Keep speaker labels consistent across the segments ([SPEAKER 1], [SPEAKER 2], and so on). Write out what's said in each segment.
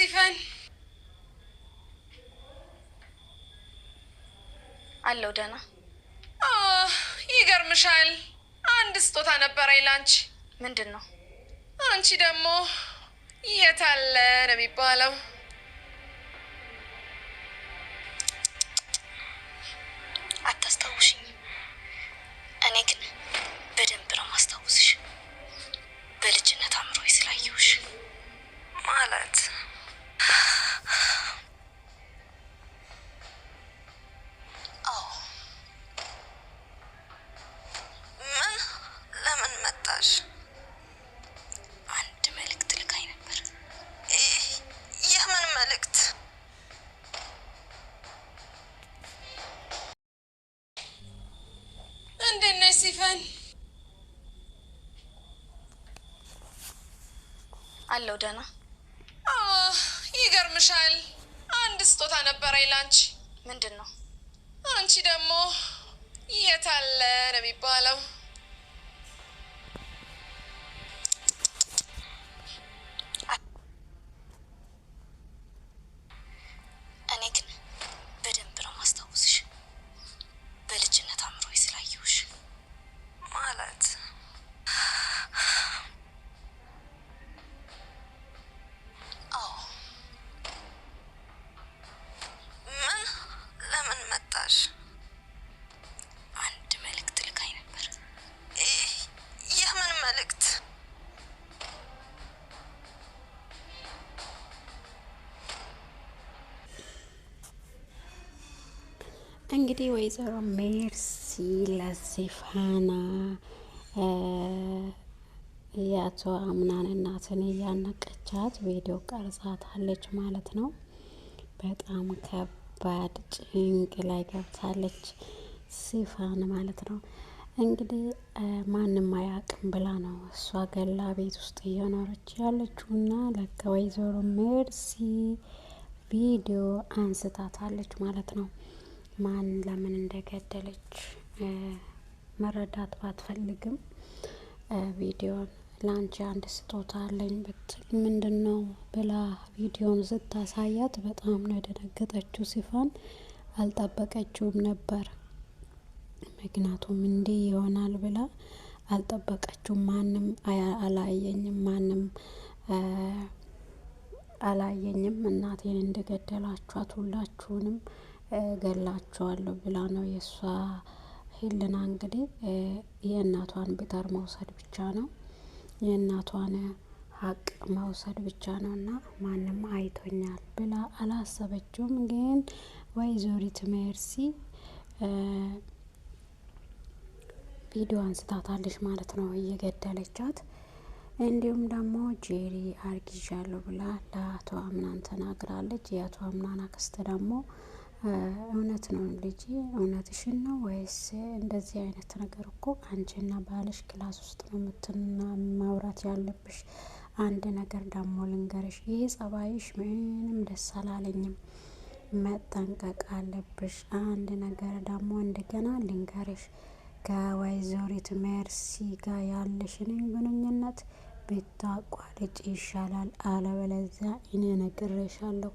[SPEAKER 1] ሲፈን አለው ደህና ይገርምሻል አንድ ስጦታ ነበረኝ ላንቺ ምንድነው አንቺ ደግሞ የታለ ነው የሚባለው አታስታውሽኝ እኔ ግን በደንብ ነው ማስታወስሽ በልጅነት አምሮይ ስላየውሽ ማለት ለምን መጣሽ አንድ መልእክት ልካኝ ነበር የምን መልእክት እንዴት ነሽ ሲፈን አለው ደህና ይገርምሻል አንድ ስጦታ ነበረኝ ላንቺ ምንድነው አንቺ ደግሞ የታለ ነው የሚባለው እኔ ግን በደንብ ነው ማስታወስሽ በልጅነት አምሮይ ስላየውሽ ማለት ለምን መጣሽ አንድ መልእክት ልካኝ ነበር የምን መልእክት
[SPEAKER 2] እንግዲህ ወይዘሮ ሜርሲ ለሲፋና የአቶ አምናን እናትን እያነቀቻት ቪዲዮ ቀርጻታለች ማለት ነው። በጣም ከባድ ጭንቅ ላይ ገብታለች ሲፋን ማለት ነው። እንግዲህ ማንም አያውቅም ብላ ነው እሷ ገላ ቤት ውስጥ እየኖረች ያለችውና ለካ ወይዘሮ ሜርሲ ቪዲዮ አንስታታለች ማለት ነው። ማን ለምን እንደገደለች መረዳት ባትፈልግም ቪዲዮን ላንቺ አንድ ስጦታ አለኝ ብትል ምንድነው ብላ ቪዲዮን ስታሳያት በጣም ነው የደነገጠችው። ሲፋን አልጠበቀችውም ነበር። ምክንያቱም እንዲህ ይሆናል ብላ አልጠበቀችውም። ማንም አላየኝም፣ ማንም አላየኝም፣ እናቴን እንደገደላችኋት ሁላችሁንም ገላችኋለሁ ብላ ነው የእሷ ሄልና እንግዲህ የእናቷን ብጠር መውሰድ ብቻ ነው የእናቷን ሀቅ መውሰድ ብቻ ነው እና ማንም አይቶኛል ብላ አላሰበችውም። ግን ወይዘሪት ሜርሲ ቪዲዮ አንስታታለች ማለት ነው እየገደለቻት። እንዲሁም ደግሞ ጄሪ አርግዣለሁ ብላ ለአቶ አምናን ተናግራለች። የአቶ አምናን አክስት ደግሞ እውነት ነው ልጅ እውነትሽን ነው ወይስ እንደዚህ አይነት ነገር እኮ አንቺና ባልሽ ክላስ ውስጥ ነው ማውራት ያለብሽ። አንድ ነገር ደግሞ ልንገርሽ፣ ይሄ ጸባይሽ ምንም ደስ አላለኝም፣ መጠንቀቅ አለብሽ። አንድ ነገር ደግሞ እንደገና ልንገርሽ፣ ከወይዘሪት ሜርሲ ጋር ያለሽን ግንኙነት ብታቋርጪ ይሻላል፣ አለበለዚያ እኔ ነግሬሻለሁ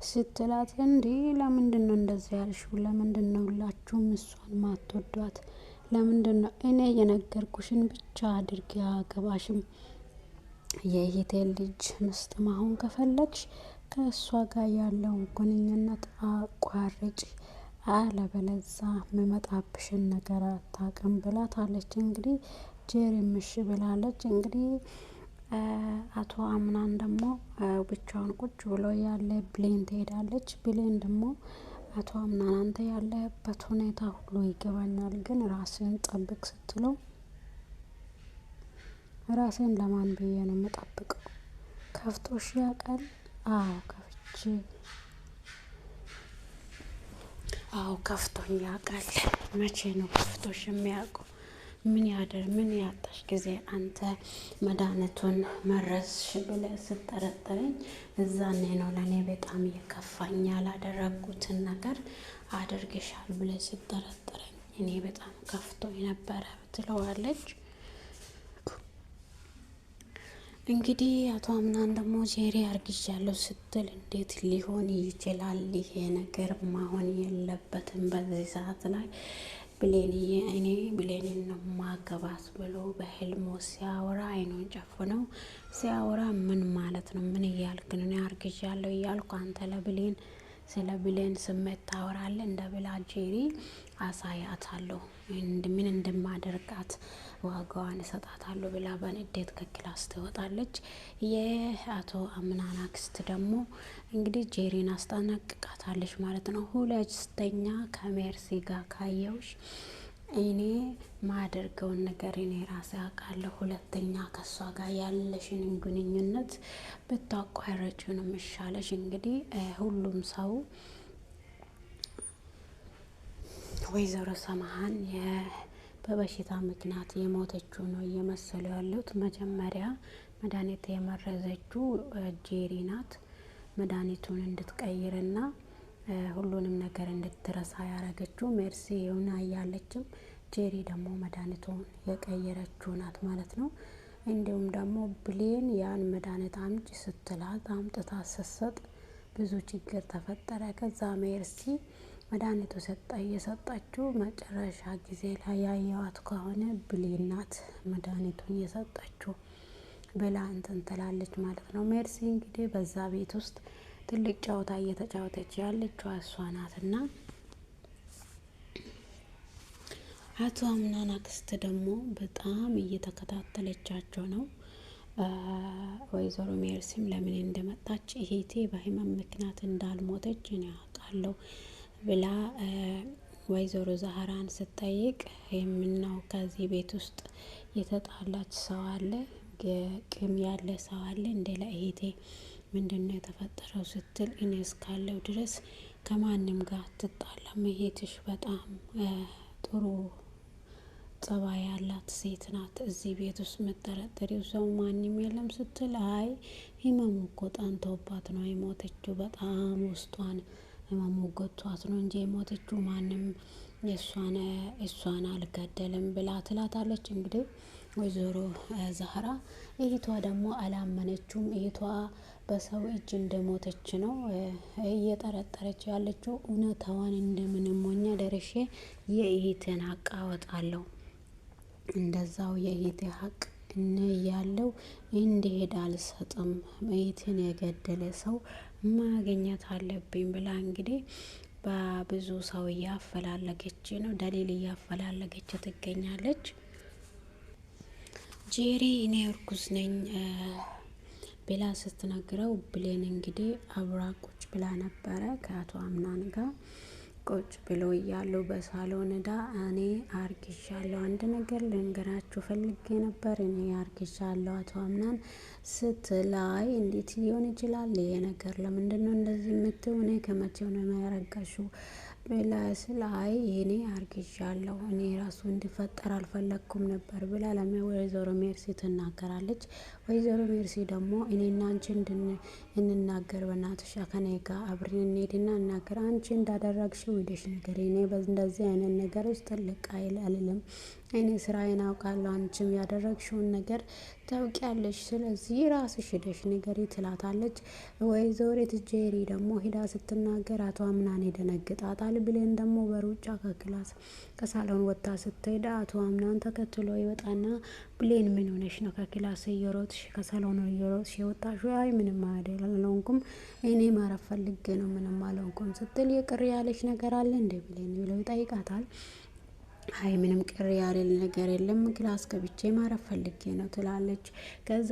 [SPEAKER 2] ስትላት፣ እንዴ ለምንድነው እንደዚህ ያልሽው? ለምንድነው ሁላችሁም እሷን ማትወዷት? ለምንድነው? እኔ የነገርኩሽን ብቻ አድርጊ፣ አገባሽም። የእህቴን ልጅ ምስጥ መሆን ከፈለግሽ ከእሷ ጋር ያለውን ግንኙነት አቋርጪ፣ አለበለዚያ መመጣብሽን ነገር አታውቅም ብላታለች። እንግዲህ ጄሪም እሺ ብላለች። እንግዲህ አቶ አምናን ደግሞ ብቻውን ቁጭ ብሎ ያለ ብሌን ትሄዳለች። ብሌን ደግሞ አቶ አምናን አንተ ያለበት ሁኔታ ሁሉ ይገባኛል፣ ግን ራስን ጠብቅ ስትለው ራስን ለማን ብዬ ነው የምጠብቀው? ከፍቶሽ ያውቃል? አዎ ከፍቶኝ ያውቃል። መቼ ነው ከፍቶሽ የሚያውቀው? ምን ያጣሽ ጊዜ አንተ መድኃኒቱን መረዝሽ ብለህ ስትጠረጥረኝ እዛኔ ነው ለእኔ በጣም የከፋኝ። ያላደረጉትን ነገር አድርገሻል ብለህ ስትጠረጥረኝ እኔ በጣም ከፍቶኝ ነበረ ትለዋለች። እንግዲህ አቶ አምናን ደግሞ ጄሪ አርግዣለሁ ስትል እንዴት ሊሆን ይችላል? ይሄ ነገር መሆን የለበትም በዚህ ሰዓት ላይ ብሌንዬ፣ እኔ ብሌንን ነው ማገባት ብሎ በህልሞ ሲያወራ አይኑን ጨፍነው ሲያወራ ምን ማለት ነው? ምን እያልክ ነው? እኔ አርግዣለሁ እያልኩ አንተ ለብሌን ስለ ብሌን ስሜት ታወራለህ? እንደ ብላ ጄሪ አሳያታለሁ ምን እንደማደርጋት ዋጋዋን እሰጣታለሁ ብላ በንዴት ከክላስ ትወጣለች። የአቶ አምናን አክስት ደግሞ እንግዲህ ጄሪን አስጠነቅቃታለች ማለት ነው። ሁለተኛ ከሜርሲ ጋር ካየውሽ እኔ ማደርገውን ነገር እኔ ራሴ አውቃለሁ። ሁለተኛ ከሷ ጋር ያለሽን ግንኙነት ብታቋረጭ ነው የሚሻለሽ። እንግዲህ ሁሉም ሰው ወይዘሮ ሰማሃን በበሽታ ምክንያት የሞተችው ነው እየመሰሉ ያሉት። መጀመሪያ መድኃኒት የመረዘችው ጄሪ ናት። መድኃኒቱን እንድትቀይርና ሁሉንም ነገር እንድትረሳ ያረገችው ሜርሲ የሆነ እያለችም ጄሪ ደግሞ መድኃኒቱን የቀየረችው ናት ማለት ነው። እንዲሁም ደግሞ ብሌን ያን መድኃኒት አምጪ ስትላት አምጥታ ስትሰጥ ብዙ ችግር ተፈጠረ። ከዛ ሜርሲ መድኃኒቱ እየሰጠችው መጨረሻ ጊዜ ላይ ያየዋት ከሆነ ብሌን ናት መድኃኒቱን እየሰጠችው ብላ እንትን ትላለች ማለት ነው። ሜርሲ እንግዲህ በዛ ቤት ውስጥ ትልቅ ጨዋታ እየተጫወተች ያለችው እሷ ናትና አቶ አምናን አክስት ደግሞ በጣም እየተከታተለቻቸው ነው። ወይዘሮ ሜርሲም ለምን እንደመጣች እህቴ በህመም ምክንያት እንዳልሞተች እኔ አውቃለሁ ብላ ወይዘሮ ዛህራን ስጠይቅ የምናው ከዚህ ቤት ውስጥ የተጣላች ሰው አለ፣ ቅም ያለ ሰው አለ እንደ ለእህቴ ምንድነው የተፈጠረው ስትል እኔ እስካለው ድረስ ከማንም ጋር ትጣላም፣ እህትሽ በጣም ጥሩ ጸባይ ያላት ሴት ናት፣ እዚህ ቤት ውስጥ መጠረጠሪው ሰው ማንም የለም ስትል አይ ህመሙ እኮ ጠንቶባት ነው የሞተችው፣ በጣም ውስጧን ህመሙ ጎቷት ነው እንጂ የሞተችው ማንም እሷን አልገደልም ብላ ትላታለች። እንግዲህ ወይዘሮ ዛህራ እህቷ ደግሞ አላመነችውም። እህቷ በሰው እጅ እንደሞተች ነው እየጠረጠረች ያለችው። እውነታዋን እንደምንም ሞኛ ደርሼ የእህቴን ሀቅ አወጣለሁ፣ እንደዛው የእህቴ ሀቅ ያለው እንዲሄድ አልሰጥም፣ እህቴን የገደለ ሰው ማግኘት አለብኝ ብላ እንግዲህ በብዙ ሰው እያፈላለገች ነው፣ ደሊል እያፈላለገች ትገኛለች። ጄሪ እኔ እርጉዝ ነኝ ብላ ስትነግረው ብሌን እንግዲህ አብራ ቁጭ ብላ ነበረ ከአቶ አምናን ጋር ቁጭ ብሎ እያሉ በሳሎን እኔ አርግዣለሁ፣ አንድ ነገር ልንገራችሁ ፈልጌ ነበር፣ እኔ አርግዣለሁ አቶ አምናን ስትላይ እንዴት ሊሆን ይችላል ይሄ ነገር? ለምንድነው እንደዚህ የምትው? እኔ ከመቼው ነው ያረጋሽው ብላ ስላይ እኔ አርግዣለሁ፣ እኔ ራሱ እንዲፈጠር አልፈለኩም ነበር ብላ ወይዘሮ ሜርሲ ትናገራለች። ወይዘሮ ሜርሲ ደግሞ እኔና አንቺ እንናገር በእናትሽ ከኔ ጋር አብረን እንሄድና እናገር፣ አንቺ እንዳደረግሽው ሂደሽ ነገር፣ እኔ እንደዚህ አይነት ነገር ውስጥ ትልቅ አልልም፣ እኔ ስራዬን አውቃለሁ፣ አንቺም ያደረግሽውን ነገር ታውቂያለሽ፣ ስለዚህ ራስሽ ሂደሽ ንገሪ ትላታለች። ወይዘሮ ጄሪ ደግሞ ሂዳ ስትናገር አቶ አምናን ይደነግጣታል። ብሌን ደግሞ በሩጫ ከክላስ ከሳሎን ወጣ ስትሄድ አቶ አምናን ተከትሎ ይወጣና ብሌን ምን ሆነሽ ነው ከክላስ እየሮጥሽ ከሳሎን እየሮጥሽ የወጣሽ? አይ ምንም አልሆንኩም፣ እኔ ማረፍ ፈልጌ ነው፣ ምንም አልሆንኩም ስትል የቅር ያለሽ ነገር አለ እንደ ብሌን ብለው ይጠይቃታል። አይ ምንም ቅር ያለ ነገር የለም፣ ክላስ ገብቼ ማረፍ ፈልጌ ነው ትላለች። ከዛ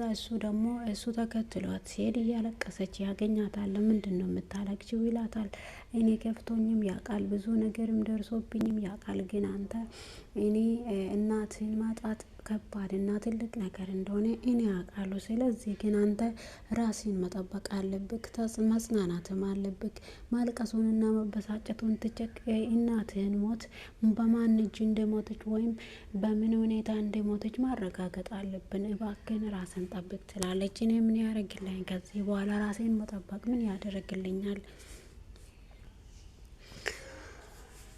[SPEAKER 2] እሱ ተከትሏት ሲሄድ እያለቀሰች ያገኛታል። ምንድን ነው የምታለቅሽው ይላታል። እኔ ከፍቶኝም ያውቃል፣ ብዙ ነገርም ደርሶብኝም ያውቃል፣ ግን አንተ እኔ እናትህን ማጣት ከባድ እና ትልቅ ነገር እንደሆነ እኔ አውቃለሁ። ስለዚህ ግን አንተ ራስን መጠበቅ አለብክ፣ መጽናናትም አለብክ። ማልቀሱንና መበሳጨቱን ትቸክ እናትህን ሞት በማን እጅ እንደሞተች ወይም በምን ሁኔታ እንደሞተች ማረጋገጥ አለብን። እባክን ራስን ጠብቅ ትላለች። እኔ ምን ያደርግልኝ ከዚህ በኋላ ራሴን መጠበቅ ምን ያደርግልኛል?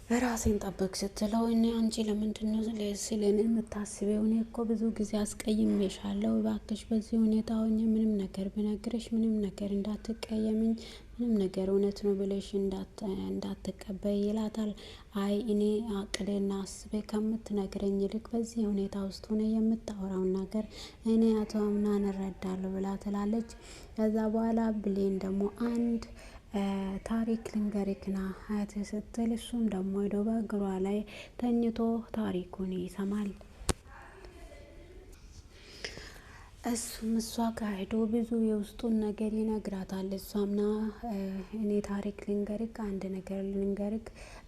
[SPEAKER 2] ራሴን ጠብቅ ስትለው እኔ አንቺ ለምንድነው ስለኔ የምታስበው? እኔ እኮ ብዙ ጊዜ አስቀይሜሻለሁ። እባክሽ በዚህ ሁኔታ ሆኜ ምንም ነገር ብነግርሽ ምንም ነገር እንዳትቀየምኝ፣ ምንም ነገር እውነት ነው ብለሽ እንዳትቀበይ ይላታል። አይ እኔ አቅዴና አስቤ ከምትነግረኝ ይልቅ በዚህ ሁኔታ ውስጥ ሆነ የምታወራውን ነገር እኔ አቶ አምናን እረዳለሁ ብላ ትላለች። ከዛ በኋላ ብሌን ደግሞ አንድ ታሪክ ልንገርክና አያት ስትል እሱም ደግሞ ሄዶ በእግሯ ላይ ተኝቶ ታሪኩን ይሰማል። እሱም እሷ ጋር ሄዶ ብዙ የውስጡን ነገር ይነግራታል። እሷምና እኔ ታሪክ ልንገርክ፣ አንድ ነገር ልንገርክ፣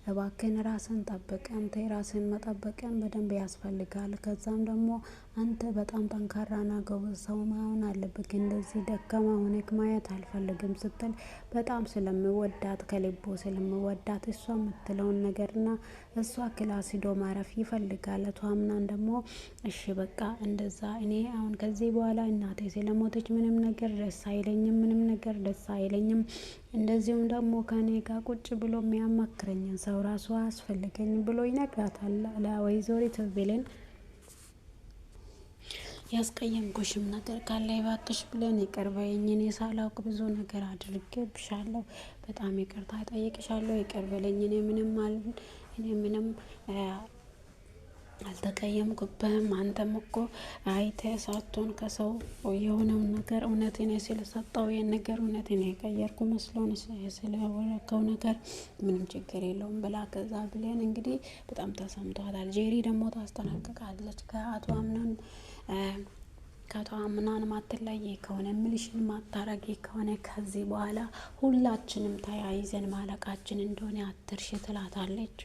[SPEAKER 2] እባክህን ራስን ጠብቅ። አንተ ራስን መጠበቅን በደንብ ያስፈልጋል። ከዛም ደግሞ አንተ በጣም ጠንካራና ጎበዝ ሰው መሆን አለብህ። እንደዚህ ደካማ ሆነክ ማየት አልፈልግም ስትል በጣም ስለምወዳት ከልቦ ስለምወዳት እሷ የምትለውን ነገርና እሷ ክላስ ሂዶ ማረፍ ይፈልጋል። ቷምናን ደግሞ እሺ በቃ እንደዛ እኔ አሁን ከዚህ በኋላ እናቴ ስለሞተች ምንም ነገር ደስ አይለኝም፣ ምንም ነገር ደስ አይለኝም። እንደዚሁም ደግሞ ከኔ ጋር ቁጭ ብሎ የሚያማክረኝን ሰው ራሱ አያስፈልገኝም ብሎ ይነግራታል ለወይዘሪት ብሌን። ያስቀየምኩሽም ነገር ካለ እባክሽ ብለን ይቅር በይኝ። እኔ ሳላውቅ ብዙ ነገር አድርጌብሻለሁ። በጣም ይቅርታ እጠይቅሻለሁ። ይቅር በለኝ። እኔ ምንም አልተቀየምኩብህም። አንተም እኮ አይተህ ሳትሆን ከሰው የሆነውን ነገር እውነት እኔ ስለሰጠው ይሄን ነገር እውነት እኔ የቀየርኩ መስሎን ስለወረከው ነገር ምንም ችግር የለውም ብላ ከዛ ብሌን እንግዲህ በጣም ተሰምቷታል። ጄሪ ደግሞ ታስጠነቅቃለች። ከአቶ አምናን ማትለይ ከሆነ ምልሽን ማታረጊ ከሆነ ከዚህ በኋላ ሁላችንም ተያይዘን ማለቃችን እንደሆነ አትርሽ ትላታለች።